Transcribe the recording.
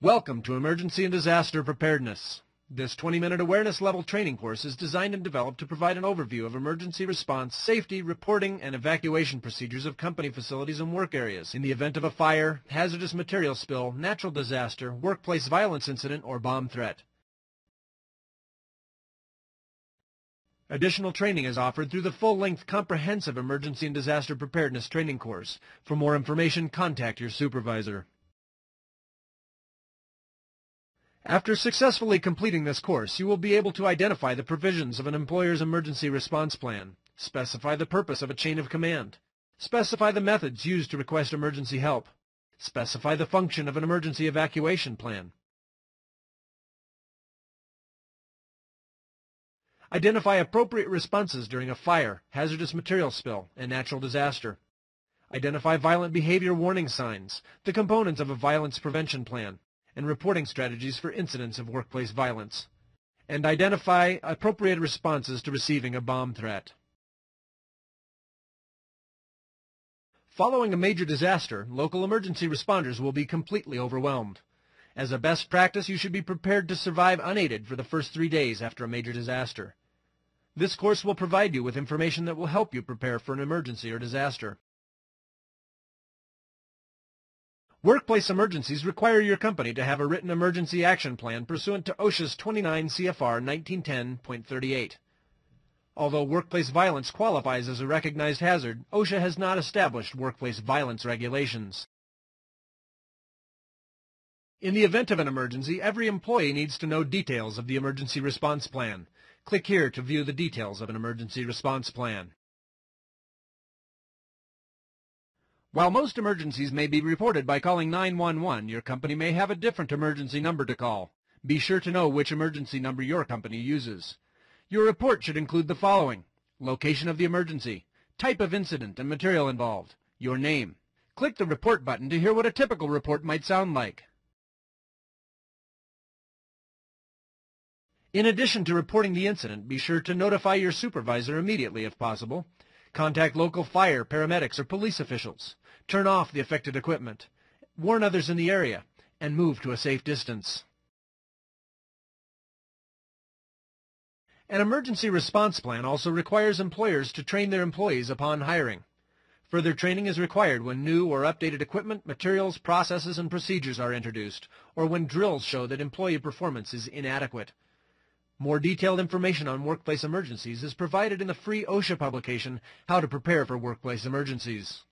Welcome to Emergency and Disaster Preparedness. This 20-minute awareness level training course is designed and developed to provide an overview of emergency response, safety, reporting, and evacuation procedures of company facilities and work areas in the event of a fire, hazardous material spill, natural disaster, workplace violence incident, or bomb threat. Additional training is offered through the full-length comprehensive Emergency and Disaster Preparedness training course. For more information, contact your supervisor. After successfully completing this course, you will be able to identify the provisions of an employer's emergency response plan, specify the purpose of a chain of command, specify the methods used to request emergency help, specify the function of an emergency evacuation plan, identify appropriate responses during a fire, hazardous material spill, and natural disaster, identify violent behavior warning signs, the components of a violence prevention plan, and reporting strategies for incidents of workplace violence, and identify appropriate responses to receiving a bomb threat. Following a major disaster, local emergency responders will be completely overwhelmed. As a best practice, you should be prepared to survive unaided for the first 3 days after a major disaster. This course will provide you with information that will help you prepare for an emergency or disaster. Workplace emergencies require your company to have a written emergency action plan pursuant to OSHA's 29 CFR 1910.38. Although workplace violence qualifies as a recognized hazard, OSHA has not established workplace violence regulations. In the event of an emergency, every employee needs to know details of the emergency response plan. Click here to view the details of an emergency response plan. While most emergencies may be reported by calling 911, your company may have a different emergency number to call. Be sure to know which emergency number your company uses. Your report should include the following: location of the emergency, type of incident and material involved, your name. Click the report button to hear what a typical report might sound like. In addition to reporting the incident, be sure to notify your supervisor immediately if possible. Contact local fire, paramedics, or police officials. Turn off the affected equipment. Warn others in the area, and move to a safe distance. An emergency response plan also requires employers to train their employees upon hiring. Further training is required when new or updated equipment, materials, processes, and procedures are introduced, or when drills show that employee performance is inadequate. More detailed information on workplace emergencies is provided in the free OSHA publication, How to Prepare for Workplace Emergencies.